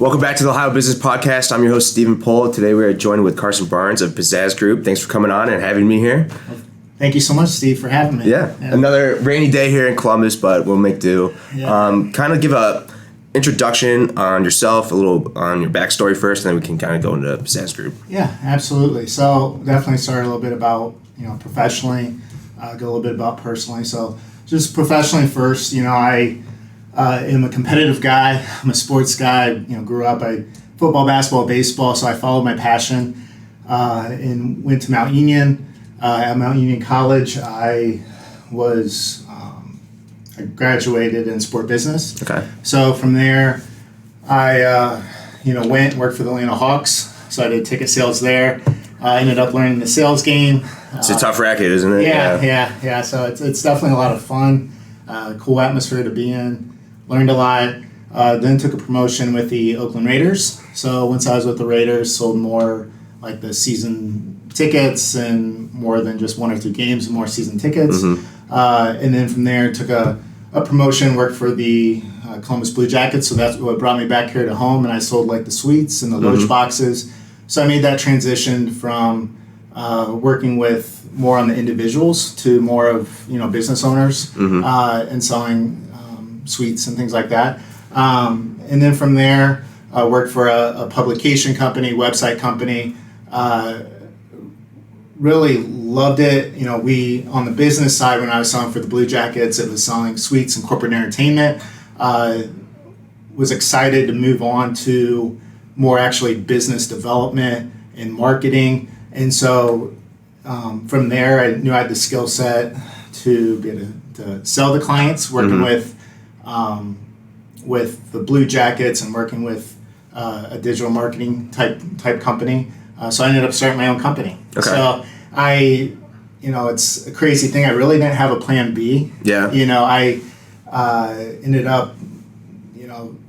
Welcome back to the Ohio Business Podcast. I'm your host, Stephen Pohl. Today we are joined with Carson of Pizzazz Group. Thanks for coming on and having me here. Thank you so much, Steve, for having me. Yeah. Another rainy day here in Columbus, but we'll make do. Kind of give a introduction on yourself, a little on your backstory first, and then we can kind of go into Pizzazz Group. Yeah, absolutely. So definitely start a little bit about, professionally, go a little bit about personally. So just professionally first, I am a competitive guy. I'm a sports guy. Grew up by football, basketball, baseball. So I followed my passion and went to Mount Union. At Mount Union College, I graduated in sport business. Okay. So from there, I went and worked for the Atlanta Hawks. So I did ticket sales there. I ended up learning the sales game. It's a tough racket, isn't it? Yeah. So it's definitely a lot of fun. Cool atmosphere to be in. Learned a lot. Then took a promotion with the Oakland Raiders. So once I was with the Raiders, sold more like the season tickets and more than just one or two games, more season tickets. Mm-hmm. And then from there, took a promotion, worked for the Columbus Blue Jackets. So that's what brought me back here to home. And I sold like the suites and the loge boxes. So I made that transition from working with more on the individuals to more of business owners and selling suites and things like that. And then from there, I worked for a publication company, website company. Really loved it. We on the business side, when I was selling for the Blue Jackets, it was selling suites and corporate entertainment. Was excited to move on to more actually business development and marketing. And so from there, I knew I had the skill set to be able to sell to clients, working with the Blue Jackets and working with a digital marketing type company. So I ended up starting my own company. Okay. So it's a crazy thing. I really didn't have a plan B. Yeah. I ended up,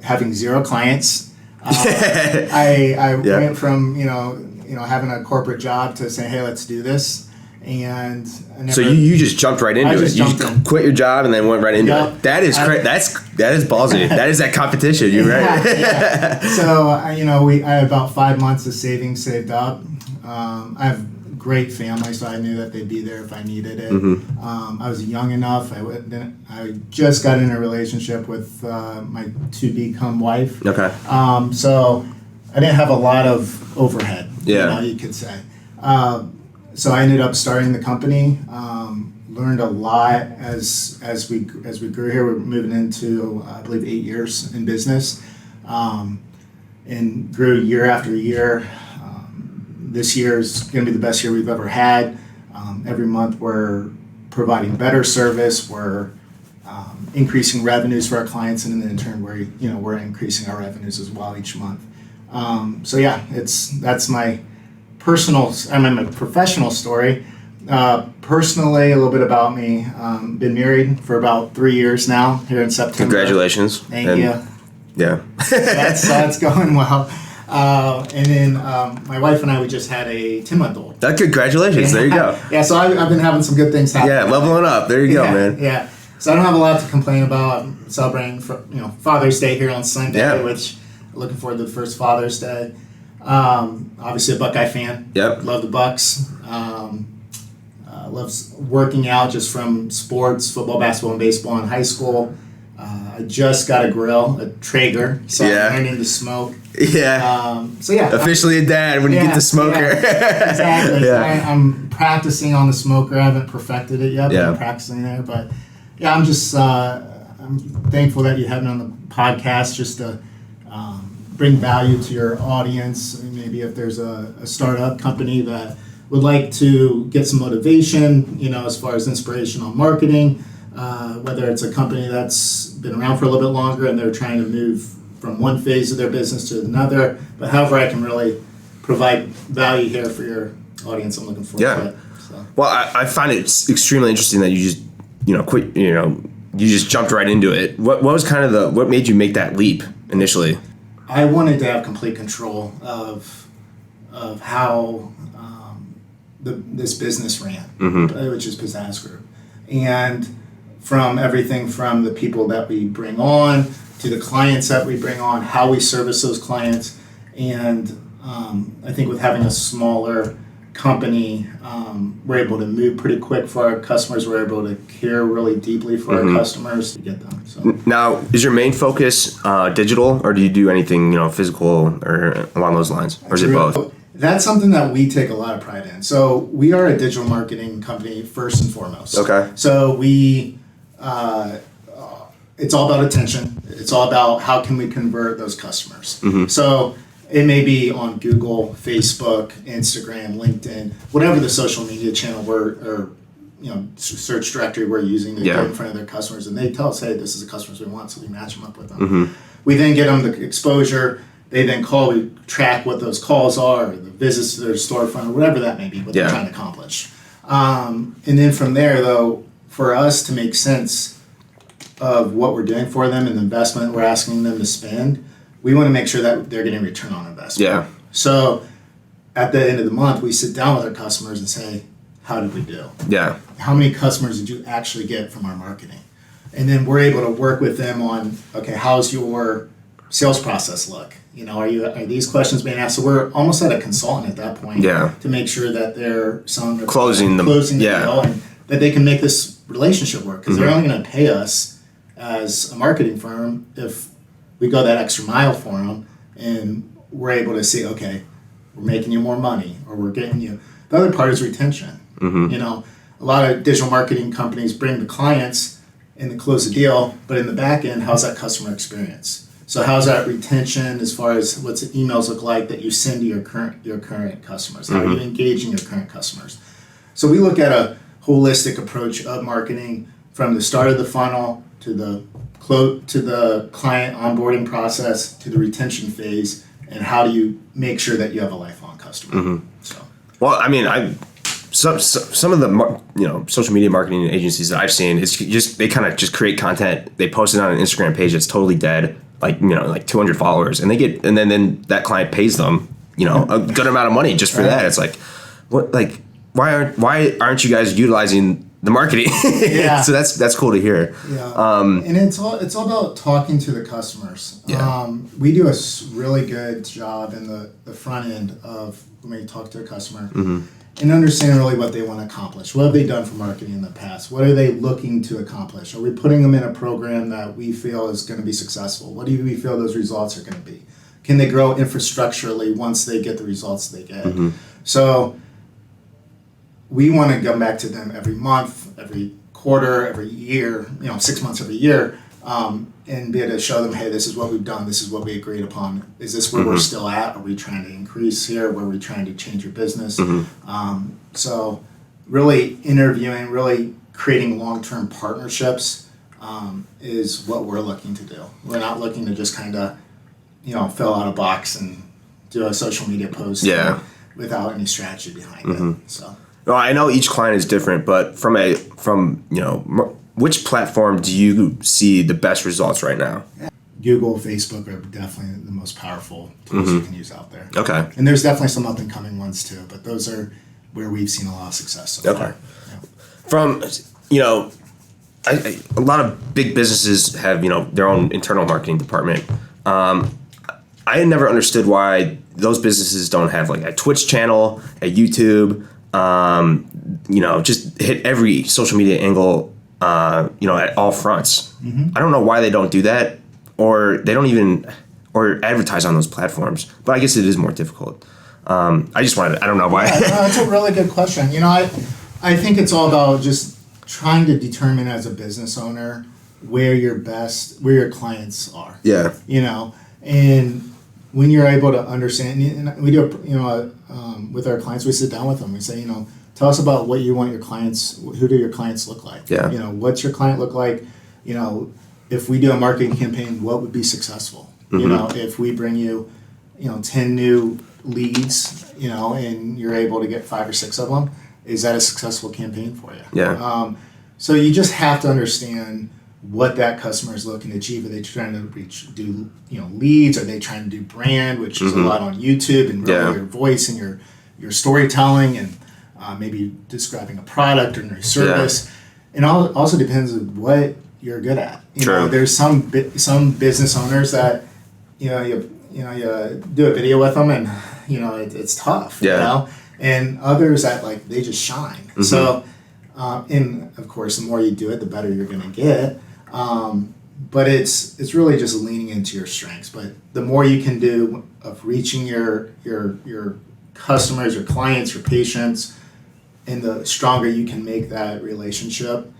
having zero clients. I went from, having a corporate job to saying, hey, let's do this. And so you just jumped right into it. You just quit your job and then went right into it. That is that is ballsy. That is that competition. You're right. Yeah. So I had about 5 months of savings saved up. I have a great family, so I knew that they'd be there if I needed it. I was young enough. I just got in a relationship with my to-become wife. Okay. So I didn't have a lot of overhead. Yeah. You could say. So I ended up starting the company. Learned a lot as we grew here. We're moving into I believe 8 years in business, and grew year after year. This year is going to be the best year we've ever had. Every month we're providing better service. We're increasing revenues for our clients, and in turn we're increasing our revenues as well each month. So yeah, that's my my professional story. Personally, a little bit about me. Been married for about 3 years now here in September. Congratulations. Thank you. Yeah. That's going well. And then my wife and I, we just had a 10-month-old. Congratulations. There you go. Yeah, so I've been having some good things happen. Yeah, leveling up. There you go, man. Yeah. So I don't have a lot to complain about. I'm celebrating Father's Day here on Sunday, which I'm looking forward to the first Father's Day. Obviously a Buckeye fan. Yep. Love the Bucks. Loves working out just from sports, football, basketball, and baseball in high school. I just got a grill, a Traeger, so I'm learning to smoke. Yeah. Officially a dad when you get the smoker. Yeah, exactly. Yeah. I'm practicing on the smoker. I haven't perfected it yet, but I'm practicing there. But yeah, I'm just I'm thankful that you have me on the podcast just to bring value to your audience. Maybe if there's a startup company that would like to get some motivation, as far as inspiration on marketing, whether it's a company that's been around for a little bit longer and they're trying to move from one phase of their business to another, but however I can really provide value here for your audience, I'm looking forward to it. So. Well, I find it extremely interesting that you just, quit, you just jumped right into it. What was kind of what made you make that leap initially? I wanted to have complete control of how this business ran, which is Pizzazz Group. And from everything from the people that we bring on, to the clients that we bring on, how we service those clients. And I think with having a smaller company, we're able to move pretty quick for our customers. We're able to care really deeply for our customers to get them. So now, is your main focus digital, or do you do anything physical or along those lines, or is it both? That's something that we take a lot of pride in. So we are a digital marketing company first and foremost. Okay. So we, it's all about attention. It's all about how can we convert those customers. So it may be on Google, Facebook, Instagram, LinkedIn, whatever the social media channel or search directory we're using to get in front of their customers, and they tell us, hey, this is the customers we want, so we match them up with them. We then get them the exposure. They then call. We track what those calls are, or the visits to their storefront, or whatever that may be, what they're trying to accomplish. And then from there, though, for us to make sense of what we're doing for them and the investment we're asking them to spend, we want to make sure that they're getting return on investment. Yeah. So at the end of the month, we sit down with our customers and say, how did we do? Yeah. How many customers did you actually get from our marketing? And then we're able to work with them on, okay, how's your sales process look? Are these questions being asked? So we're almost at a consultant at that point to make sure that they're closing the deal, and that they can make this relationship work, because they're only going to pay us as a marketing firm if we go that extra mile for them, and we're able to see, okay, we're making you more money, or we're getting you. The other part is retention. A lot of digital marketing companies bring the clients and they close the deal, but in the back end, how's that customer experience? So how's that retention as far as what's the emails look like that you send to your current customers? How are you engaging your current customers? So we look at a holistic approach of marketing from the start of the funnel to the client onboarding process to the retention phase, and how do you make sure that you have a lifelong customer? So, well, I mean, some of the social media marketing agencies that I've seen, it's just they kind of just create content, they post it on an Instagram page that's totally dead, like 200 followers, and then that client pays them a good amount of money just for that. It's like, what, like, why aren't you guys utilizing the marketing? So that's cool to hear. And it's all about talking to the customers. We do a really good job in the front end of when we talk to a customer and understand really what they want to accomplish. What have they done for marketing in the past? What are they looking to accomplish? Are we putting them in a program that we feel is going to be successful? What do we feel those results are going to be? Can they grow infrastructurally once they get the results they get? So we want to go back to them every month, every quarter, every year, 6 months, every year, and be able to show them, hey, this is what we've done, this is what we agreed upon. Is this where we're still at? Are we trying to increase here? Where are we trying to change your business? So really interviewing, really creating long-term partnerships is what we're looking to do. We're not looking to just kind of, fill out a box and do a social media post without any strategy behind it. So. Well, I know each client is different, but from which platform do you see the best results right now? Google, Facebook are definitely the most powerful tools you can use out there. Okay. And there's definitely some up and coming ones too, but those are where we've seen a lot of success so far. Yeah. From a lot of big businesses have their own internal marketing department. I had never understood why those businesses don't have like a Twitch channel, a YouTube. Just hit every social media angle, at all fronts. I don't know why they don't do that, or they don't even, or advertise on those platforms. But I guess it is more difficult. I don't know why. That's a really good question. I think it's all about just trying to determine as a business owner where your clients are. Yeah. And when you're able to understand, and we do, with our clients, we sit down with them. We say, tell us about what you want your clients. Who do your clients look like? Yeah. What's your client look like? If we do a marketing campaign, what would be successful? If we bring you, 10 new leads, and you're able to get 5 or 6 of them, is that a successful campaign for you? Yeah. So you just have to understand what that customer is looking to achieve. Are they trying to do leads? Are they trying to do brand, which is a lot on YouTube, and really your voice and your storytelling, and maybe describing a product or a service. And also depends on what you're good at. True. There's some business owners that you do a video with them and it's tough. Yeah. And others that like they just shine. Mm-hmm. So, and of course, the more you do it, the better you're going to get. But it's really just leaning into your strengths. But the more you can do of reaching your customers, your clients, your patients, and the stronger you can make that relationship,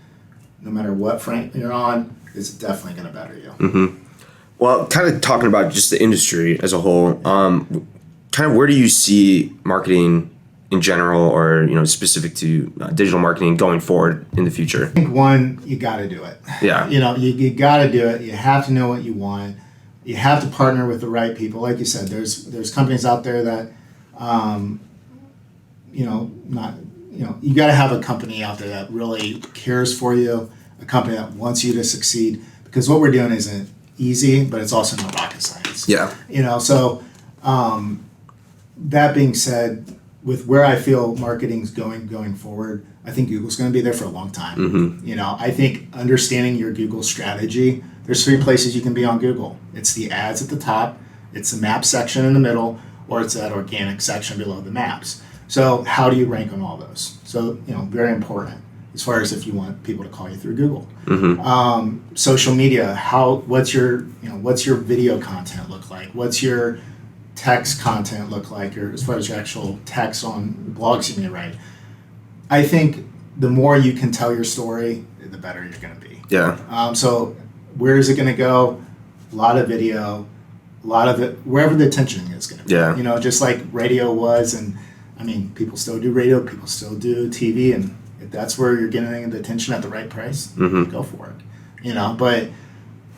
no matter what front you're on, it's definitely going to better you. Mm-hmm. Well, kind of talking about just the industry as a whole, kind of where do you see marketing in general, or specific to digital marketing going forward in the future? I think one, you got to do it. Yeah. You got to do it. You have to know what you want. You have to partner with the right people. Like you said, there's companies out there that, you got to have a company out there that really cares for you, a company that wants you to succeed, because what we're doing isn't easy, but it's also not rocket science. Yeah. So that being said, with where I feel marketing's going forward, I think Google's going to be there for a long time. Mm-hmm. I think understanding your Google strategy, there's 3 places you can be on Google. It's the ads at the top, it's the map section in the middle, or it's that organic section below the maps. So how do you rank on all those? So, very important as far as if you want people to call you through Google. Mm-hmm. Social media, what's your video content look like? What's your text content look like, or as far as your actual text on blogs you may write? I think the more you can tell your story, the better you're going to be. Yeah. So where is it going to go? A lot of video, a lot of it, wherever the attention is going to be. Yeah. Just like radio was, and people still do radio, people still do TV, and if that's where you're getting the attention at the right price, mm-hmm. go for it. But you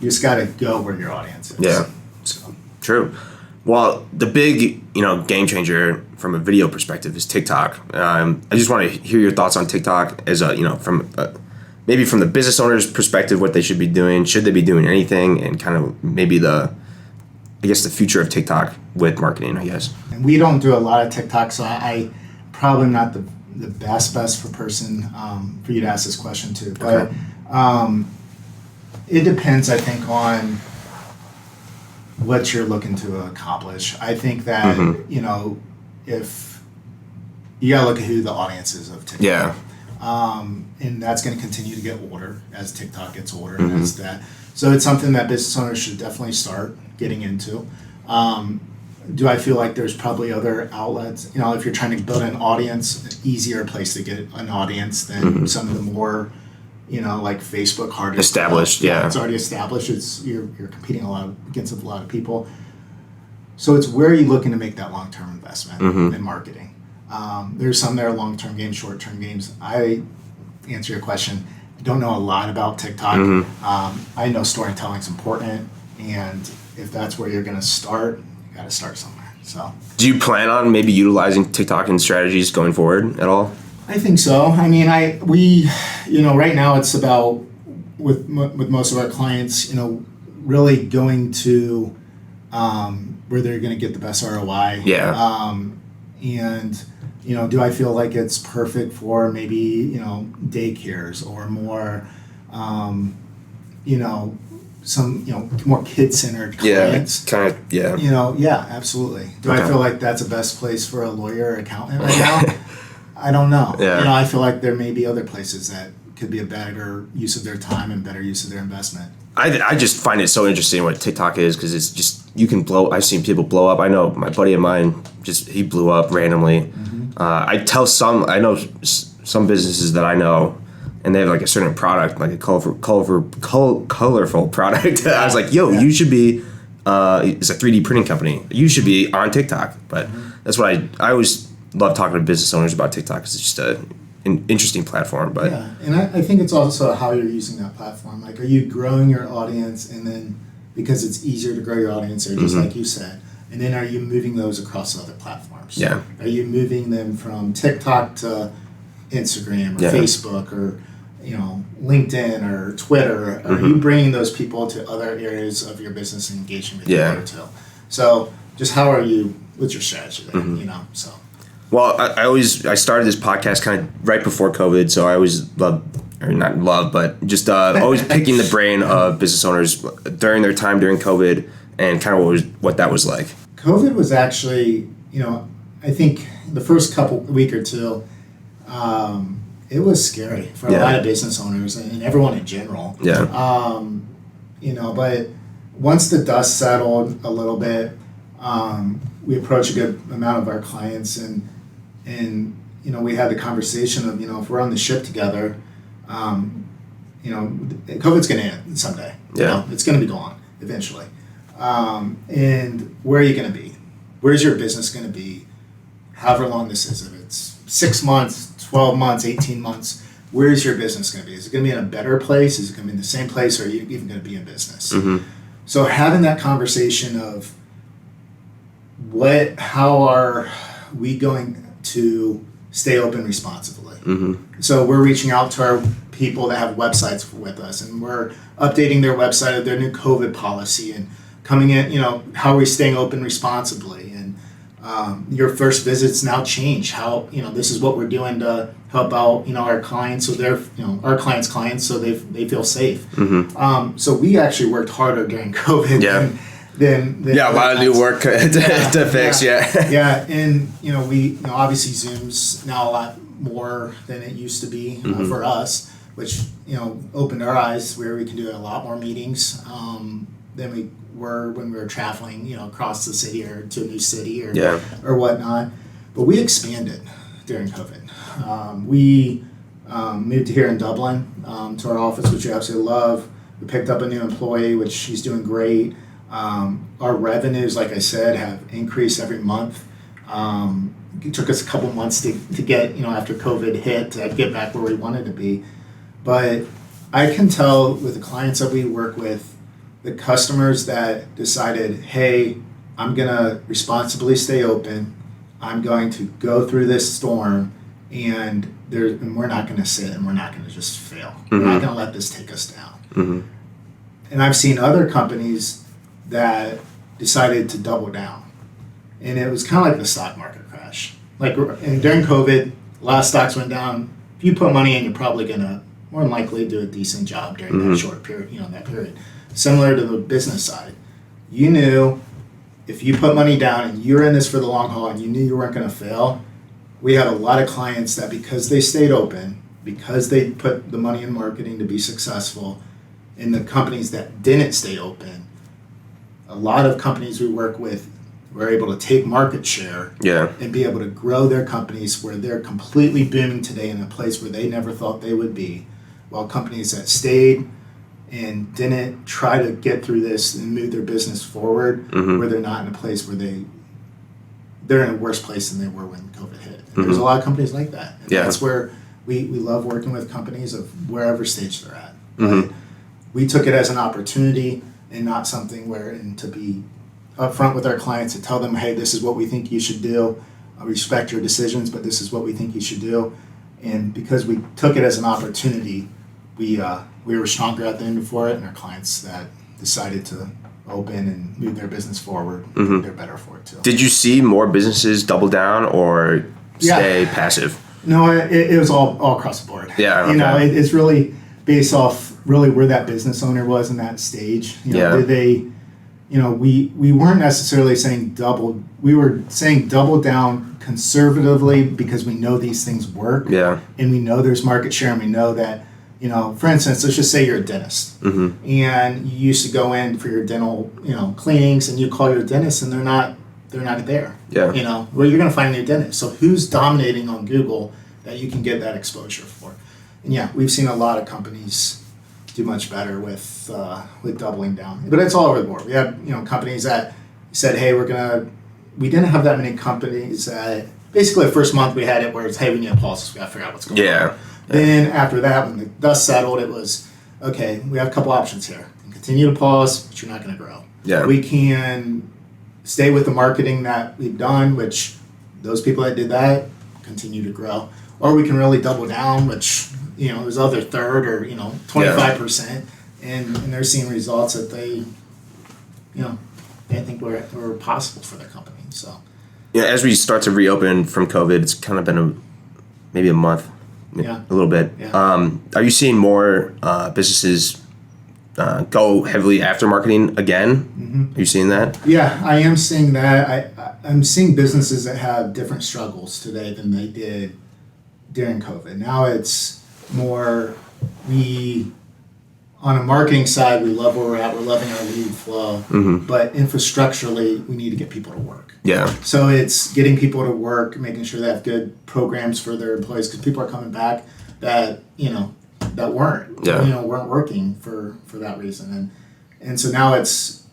just got to go where your audience is. Yeah. So. True. Well, the big, game changer from a video perspective is TikTok. I just want to hear your thoughts on TikTok as from maybe from the business owner's perspective, what they should be doing. Should they be doing anything? And kind of maybe the future of TikTok with marketing, I guess. And we don't do a lot of TikTok, so I probably not the best for person for you to ask this question to. But Okay. It depends, I think, on what you're looking to accomplish. I think that, Mm-hmm. if you got to look at who the audience is of TikTok. Yeah. And that's going to continue to get older as TikTok gets older. Mm-hmm. And as that. So it's something that business owners should definitely start getting into. Do I feel like there's probably other outlets? If you're trying to build an audience, an easier place to get an audience than Mm-hmm. some of the more, like Facebook, harder Established, yeah. It's already established. You're competing against a lot of people. So it's where are you looking to make that long-term investment Mm-hmm. in marketing? There's some that are long-term games, short-term games. I answer your question. I don't know a lot about TikTok. Mm-hmm. I know storytelling's important, and if that's where you're going to start, you got to start somewhere. So, Do you plan on maybe utilizing TikTok and strategies going forward at all? I think so. We right now it's about with most of our clients, really going to where they're going to get the best ROI. Yeah. And do I feel like it's perfect for maybe daycares or more, some more kid-centered clients? Kind of. Yeah. Yeah, absolutely. Do Okay. I feel like that's the best place for a lawyer or accountant right now? I don't know. Yeah. I feel like there may be other places that could be a better use of their time and better use of their investment. I just find it so interesting what TikTok is, because it's just, you can blow. I've seen people blow up. I know my buddy of mine, he blew up randomly. Mm-hmm. I know some businesses that I know, and they have like a certain product, like a colorful product. I was like, yo, you should be, it's a 3D printing company. You should be on TikTok. But that's what I always love talking to business owners about TikTok, because it's just an interesting platform. But yeah, and I think it's also how you're using that platform. Like, are you growing your audience, and then because it's easier to grow your audience there, just like you said, and then are you moving those across other platforms? Yeah. Are you moving them from TikTok to Instagram or Yeah. Facebook or LinkedIn or Twitter? Are you bringing those people to other areas of your business and engaging with you there too? So just what's your strategy there? So. Well, I started this podcast kind of right before COVID, so I always love or not love, but just always picking the brain of business owners during their time during COVID and kind of what that was like. COVID was actually, I think the first week or two, it was scary for a lot of business owners and everyone in general. Yeah. But once the dust settled a little bit, we approached a good amount of our clients and we had the conversation of, if we're on the ship together, COVID's going to end someday. Yeah. It's going to be gone eventually. And where are you going to be? Where's your business going to be? However long this is, if it's 6 months, 12 months, 18 months, where's your business going to be? Is it going to be in a better place? Is it going to be in the same place? Or are you even going to be in business? Mm-hmm. So having that conversation of how are we going to stay open responsibly? Mm-hmm. So we're reaching out to our people that have websites with us, and we're updating their website of their new COVID policy and coming in, how are we staying open responsibly? And your first visits now change. How, this is what we're doing to help out, our clients, so they're, our clients' clients, so they feel safe. Mm-hmm. So we actually worked harder during COVID than a lot of new work to fix. Yeah, and we obviously Zoom's now a lot more than it used to be for us, which opened our eyes where we can do a lot more meetings than we were when we were traveling across the city or to a new city or whatnot. But we expanded during COVID. We moved here in Dublin to our office, which we absolutely love. We picked up a new employee, which she's doing great. Our revenues, like I said, have increased every month. It took us a couple months to get, after COVID hit, to get back where we wanted to be. But I can tell with the clients that we work with, the customers that decided, hey, I'm going to responsibly stay open. I'm going to go through this storm, and we're not going to sit and we're not going to just fail. Mm-hmm. We're not going to let this take us down. Mm-hmm. And I've seen other companies that decided to double down. And it was kind of like the stock market crash. And during COVID, a lot of stocks went down. If you put money in, you're probably going to more than likely do a decent job during that short period, that period. Similar to the business side. You knew if you put money down and you're in this for the long haul and you knew you weren't going to fail, we had a lot of clients that because they stayed open, because they put the money in marketing to be successful, and the companies that didn't stay open, a lot of companies we work with were able to take market share and be able to grow their companies where they're completely booming today in a place where they never thought they would be, while companies that stayed and didn't try to get through this and move their business forward, where they're not in a place where they're in a worse place than they were when COVID hit. And there's a lot of companies like that. And that's where we love working with companies of wherever stage they're at. But we took it as an opportunity and not something and to be upfront with our clients and tell them, hey, this is what we think you should do. I respect your decisions, but this is what we think you should do. And because we took it as an opportunity, we were stronger at the end for it, and our clients that decided to open and move their business forward, they're better for it too. Did you see more businesses double down or stay passive? No, it was all across the board. Yeah, okay. It's really based off really where that business owner was in that stage. Did they, we weren't necessarily saying double. We were saying double down conservatively because we know these things work. Yeah. And we know there's market share, and we know that, for instance, let's just say you're a dentist, and you used to go in for your dental, cleanings, and you call your dentist, and they're not there. Yeah. Well, you're going to find a new dentist. So who's dominating on Google that you can get that exposure for? And we've seen a lot of companies do much better with doubling down, but it's all over the board. We have companies that said, hey, we didn't have that many companies that basically the first month we had it where it's, hey, we need a pulse, we got to figure out what's going on. Then after that, when the dust settled, it was, okay, we have a couple options here. We can continue to pause, but you're not going to grow. Yeah. We can stay with the marketing that we've done, which those people that did that continue to grow. Or we can really double down, which, there's other third or, 25%. And they're seeing results that they think were possible for their company. So, as we start to reopen from COVID, it's kind of been maybe a month Yeah. A little bit. Yeah. Are you seeing more businesses go heavily after marketing again? Are you seeing that? Yeah, I am seeing that. I'm seeing businesses that have different struggles today than they did during COVID. Now it's more on a marketing side, we love where we're at. We're loving our lead flow, but infrastructurally, we need to get people to work. Yeah. So it's getting people to work, making sure they have good programs for their employees, because people are coming back that weren't weren't working for that reason, and so now it's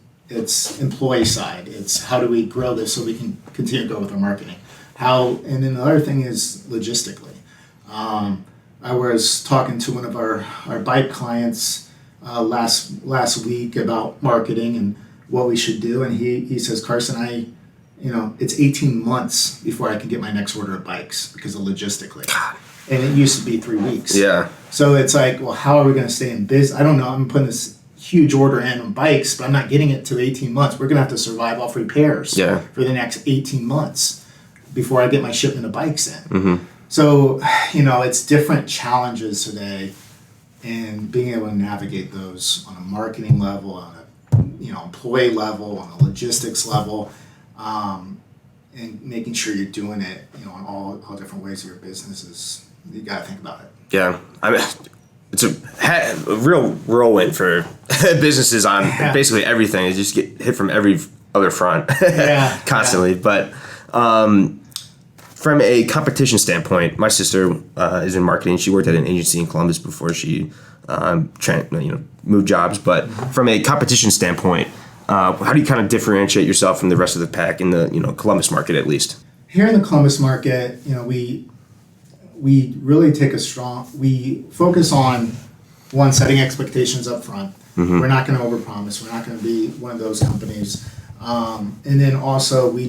employee side. It's how do we grow this so we can continue to grow with our marketing. And then the other thing is logistically. I was talking to one of our bike clients last week about marketing and what we should do, and he says, Carson, it's 18 months before I can get my next order of bikes because of logistically. God. And it used to be 3 weeks. Yeah. So it's like, well, how are we going to stay in business? I don't know. I'm putting this huge order in on bikes, but I'm not getting it to 18 months. We're going to have to survive off repairs for the next 18 months before I get my shipment of bikes in. Mm-hmm. So, it's different challenges today, and being able to navigate those on a marketing level, on a employee level, on a logistics level, and making sure you're doing it, in all different ways of your business is, you got to think about it. Yeah, I mean, it's a real whirlwind for businesses on basically everything. They just get hit from every other front constantly. But from a competition standpoint, my sister is in marketing. She worked at an agency in Columbus before she moved jobs. But from a competition standpoint, how do you kind of differentiate yourself from the rest of the pack in the Columbus market at least? Here in the Columbus market, we really we focus on setting expectations up front. Mm-hmm. We're not going to overpromise. We're not going to be one of those companies. And then also we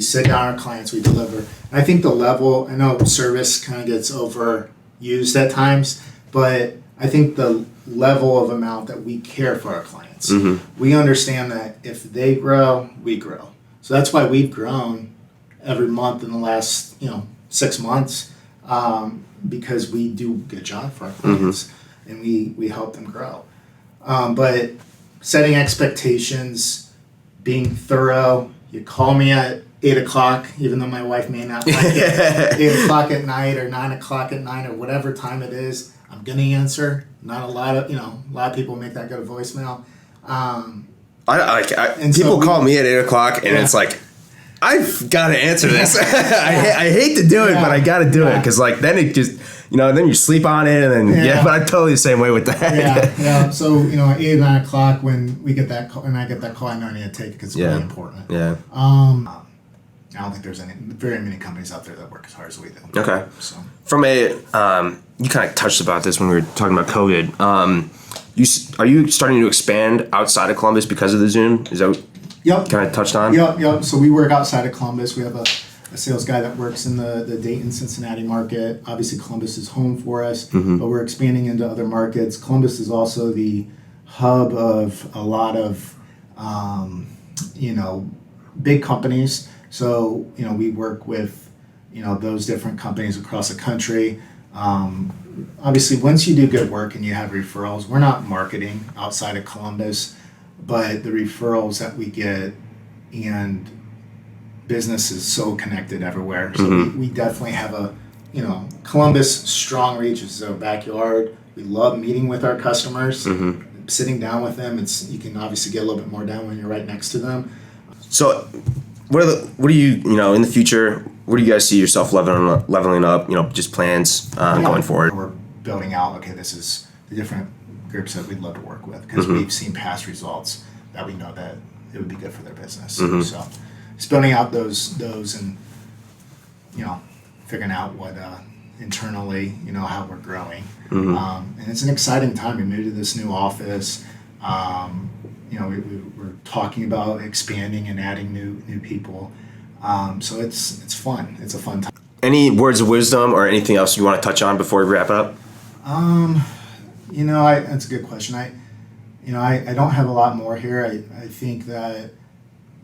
sit down our clients, we deliver. And I think the level, I know service kind of gets overused at times, but I think the level of amount that we care for our clients. Mm-hmm. We understand that if they grow, we grow. So that's why we've grown every month in the last 6 months, because we do a good job for our clients, and we help them grow. But setting expectations, being thorough. You call me at 8 o'clock, even though my wife may not like it. 8 o'clock at night or 9 o'clock at night or whatever time it is, I'm gonna answer. Not a lot of people make that go to voicemail. People call me at 8 o'clock and it's like, I've got to answer this. I hate to do it, but I got to do it because then it just then you sleep on it and then but I'm totally the same way with that. So at 8 or 9 o'clock when we get that call, and I get that call, I know I need to take it because it's really important. Yeah. I don't think there's very many companies out there that work as hard as we do. Okay. So from a you kind of touched about this when we were talking about COVID. Are you starting to expand outside of Columbus because of the Zoom? Is that what kind of touched on? Yep. So we work outside of Columbus. We have a sales guy that works in the Dayton, Cincinnati market. Obviously, Columbus is home for us, but we're expanding into other markets. Columbus is also the hub of a lot of, big companies. So, we work with, those different companies across the country. Obviously, once you do good work and you have referrals, we're not marketing outside of Columbus, but the referrals that we get and business is so connected everywhere. So we definitely have Columbus strong reach is our backyard. We love meeting with our customers, sitting down with them. You can obviously get a little bit more down when you're right next to them. So what do you in the future, where do you guys see yourself leveling up, just plans going forward? We're building out, this is the different groups that we'd love to work with because we've seen past results that we know that it would be good for their business. So it's building out those and, figuring out what internally, how we're growing. And it's an exciting time. We moved to this new office. We're talking about expanding and adding new people. So it's fun. It's a fun time. Any words of wisdom or anything else you want to touch on before we wrap up? That's a good question. I don't have a lot more here. I think that,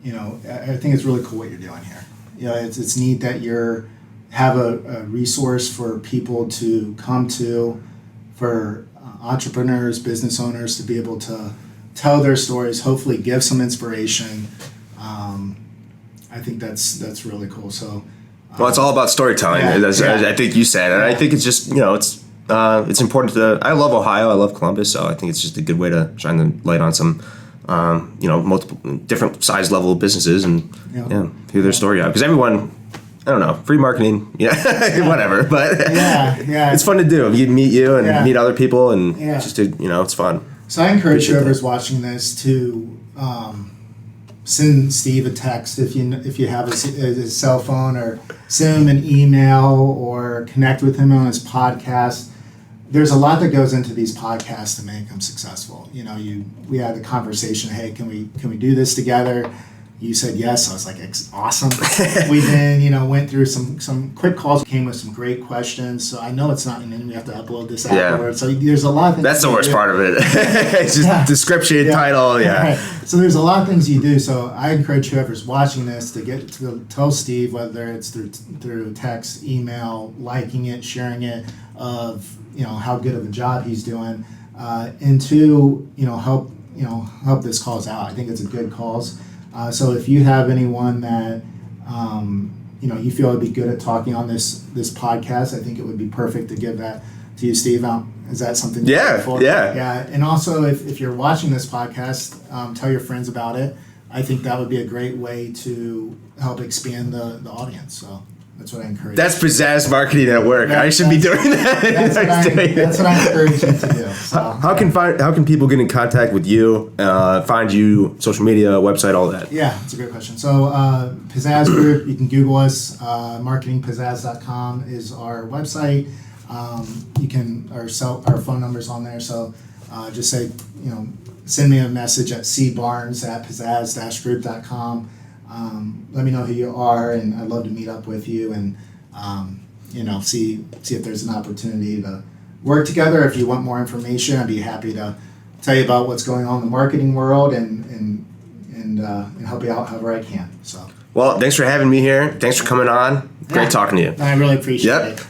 I think it's really cool what you're doing here. It's neat that you're have a resource for people to come to, for entrepreneurs, business owners to be able to tell their stories, hopefully give some inspiration. I think that's really cool. So, well, it's all about storytelling. As I think you said, and I think it's just it's important to. I love Ohio. I love Columbus. So I think it's just a good way to shine the light on some, multiple different size level businesses and hear their story out, because everyone. I don't know, free marketing, whatever. But it's fun to do. You meet you and meet other people, and just to, it's fun. So I encourage whoever's watching this to send Steve a text if you have his cell phone, or send him an email, or connect with him on his podcast. There's a lot that goes into these podcasts to make them successful. We had the conversation. Hey, can we do this together? You said yes. I was like, awesome. We then, went through some quick calls, came with some great questions. So I know it's not, and then we have to upload this afterwards. So there's a lot of things. That's the worst part of it. It's just description, title, Right. So there's a lot of things you do. So I encourage whoever's watching this to tell Steve, whether it's through text, email, liking it, sharing it, of how good of a job he's doing, and to help this cause out. I think it's a good cause. So if you have anyone that you feel would be good at talking on this podcast, I think it would be perfect to give that to you, Steve. Is that something? Yeah. And also, if you're watching this podcast, tell your friends about it. I think that would be a great way to help expand the audience. So that's what I encourage. That's Pizzazz marketing at work. I should be doing that. That's what I encourage you to do. So, how can people get in contact with you, find you, social media, website, all that? Yeah, that's a great question. So Pizzazz Group, you can Google us. Marketingpizzazz.com is our website. You can our phone number's on there. So just say send me a message at cbarnes@pizzazz-group.com. Let me know who you are, and I'd love to meet up with you and see if there's an opportunity to work together. If you want more information, I'd be happy to tell you about what's going on in the marketing world and help you out however I can. So, well, thanks for having me here. Thanks for coming on. Great talking to you. I really appreciate it.